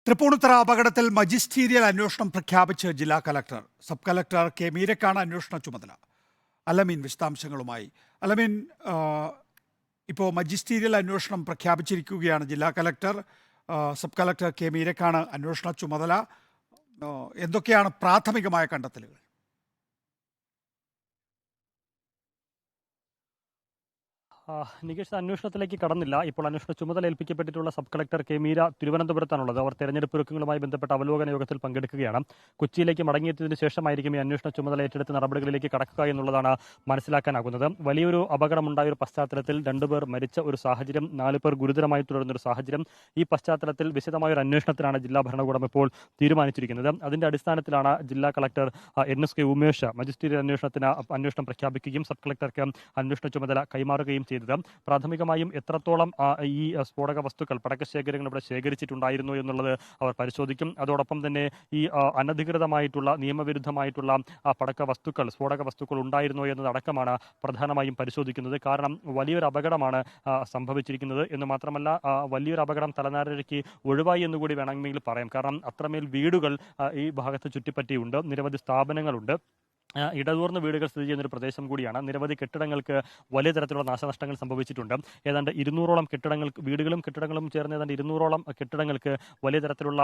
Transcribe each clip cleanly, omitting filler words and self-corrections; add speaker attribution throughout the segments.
Speaker 1: തൃപ്പൂണിത്തുറ അപകടത്തിൽ മജിസ്റ്റീരിയൽ അന്വേഷണം പ്രഖ്യാപിച്ച് ജില്ലാ കലക്ടർ. സബ് കലക്ടർ കെ മീരക്കാണ് അന്വേഷണ ചുമതല. അലമീൻ വിശദാംശങ്ങളുമായി. അലമീൻ, ഇപ്പോൾ മജിസ്റ്റീരിയൽ അന്വേഷണം പ്രഖ്യാപിച്ചിരിക്കുകയാണ് ജില്ലാ കലക്ടർ. സബ് കലക്ടർ കെ മീരക്കാണ് അന്വേഷണ ചുമതല. എന്തൊക്കെയാണ് പ്രാഥമികമായ കണ്ടെത്തലുകൾ?
Speaker 2: നികേഷ്, അന്വേഷണത്തിലേക്ക് കടന്നില്ല. ഇപ്പോൾ അന്വേഷണ ചുമതല ഏൽപ്പിക്കപ്പെട്ടിട്ടുള്ള സബ് കളക്ടർ കെ മീര തിരുവനന്തപുരത്താണുള്ളത്. അവർ തെരഞ്ഞെടുപ്പ് ഒരുക്കങ്ങളുമായി ബന്ധപ്പെട്ട അവലോകന യോഗത്തിൽ പങ്കെടുക്കുകയാണ്. കൊച്ചിയിലേക്ക് മടങ്ങിയെത്തിയതിനു ശേഷമായിരിക്കും ഈ അന്വേഷണ ചുമതല ഏറ്റെടുത്ത് നടപടികളിലേക്ക് കടക്കുക എന്നുള്ളതാണ് മനസ്സിലാക്കാനാകുന്നത്. വലിയൊരു അപകടമുണ്ടായ ഒരു പശ്ചാത്തലത്തിൽ 2 പേർ മരിച്ച ഒരു സാഹചര്യം, 4 പേർ ഗുരുതരമായി തുടരുന്ന ഒരു സാഹചര്യം. ഈ പശ്ചാത്തലത്തിൽ വിശദമായ ഒരു അന്വേഷണത്തിനാണ് ജില്ലാ ഭരണകൂടം ഇപ്പോൾ തീരുമാനിച്ചിരിക്കുന്നത്. അതിന്റെ അടിസ്ഥാനത്തിലാണ് ജില്ലാ കളക്ടർ NSK ഉമേഷ് മജിസ്ട്രേറ്റ് അന്വേഷണം പ്രഖ്യാപിക്കുകയും സബ് കളക്ടർക്ക് അന്വേഷണ ചുമതല കൈമാറുകയും ചെയ്തത്. പ്രാഥമികമായും എത്രത്തോളം ഈ സ്ഫോടക വസ്തുക്കൾ, പടക്കശേഖരങ്ങൾ ഇവിടെ ശേഖരിച്ചിട്ടുണ്ടായിരുന്നു എന്നുള്ളത് അവർ പരിശോധിക്കും. അതോടൊപ്പം തന്നെ ഈ അനധികൃതമായിട്ടുള്ള, നിയമവിരുദ്ധമായിട്ടുള്ള പടക്ക വസ്തുക്കൾ, സ്ഫോടക വസ്തുക്കൾ ഉണ്ടായിരുന്നോ എന്നതടക്കമാണ് പ്രധാനമായും പരിശോധിക്കുന്നത്. കാരണം വലിയൊരു അപകടമാണ് സംഭവിച്ചിരിക്കുന്നത് എന്ന് മാത്രമല്ല, വലിയൊരു അപകടം തലനാരിഴയ്ക്ക് ഒഴിവായി എന്നുകൂടി വേണമെങ്കിൽ പറയാം. കാരണം അത്രമേൽ വീടുകൾ ഈ ഭാഗത്ത് ചുറ്റിപ്പറ്റിയുണ്ട്, നിരവധി സ്ഥാപനങ്ങളുണ്ട്, ഇടതൂർന്ന വീടുകൾ സ്ഥിതി ചെയ്യുന്ന ഒരു പ്രദേശം കൂടിയാണ്. നിരവധി കെട്ടിടങ്ങൾക്ക് വലിയ തരത്തിലുള്ള നാശനഷ്ടങ്ങൾ സംഭവിച്ചിട്ടുണ്ട്. ഏതാണ്ട് 200ഓളം വീടുകളും കെട്ടിടങ്ങളും ചേർന്ന് ഏതാണ്ട് 200ഓളം കെട്ടിടങ്ങൾക്ക് വലിയ തരത്തിലുള്ള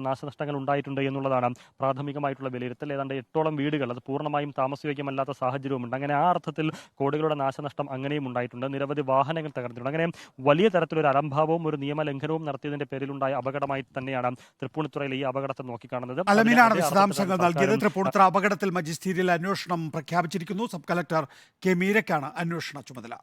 Speaker 2: നാശനഷ്ടങ്ങൾ ഉണ്ടായിട്ടുണ്ട് എന്നുള്ളതാണ് പ്രാഥമികമായിട്ടുള്ള വിലയിരുത്തൽ. ഏതാണ്ട് 8ഓളം വീടുകൾ അത് പൂർണ്ണമായും താമസയോഗ്യമല്ലാത്ത സാഹചര്യവുമുണ്ട്. അങ്ങനെ ആ അർത്ഥത്തിൽ കോടികളുടെ നാശനഷ്ടം അങ്ങനെയും ഉണ്ടായിട്ടുണ്ട്. നിരവധി വാഹനങ്ങൾ തകർന്നിട്ടുണ്ട്. അങ്ങനെ വലിയ തരത്തിലൊരു അലംഭാവവും ഒരു നിയമലംഘനവും നടത്തിയതിന്റെ പേരിലുണ്ടായ അപകടമായി തന്നെയാണ് തൃപ്പൂണിത്തുറയിലെ ഈ അപകടത്തെ നോക്കിക്കാണുന്നത്.
Speaker 1: അലമീനാണ് വിശദാംശങ്ങൾ നൽകിയത്. തൃപ്പൂണിത്തുറ അപകടത്തിൽ മജിസ്റ്റീരിയൽ അന്വേഷണം പ്രഖ്യാപിച്ചിരിക്കുന്നു. സബ് കളക്ടർ കെ മീരക്കാണ് അന്വേഷണ ചുമതല.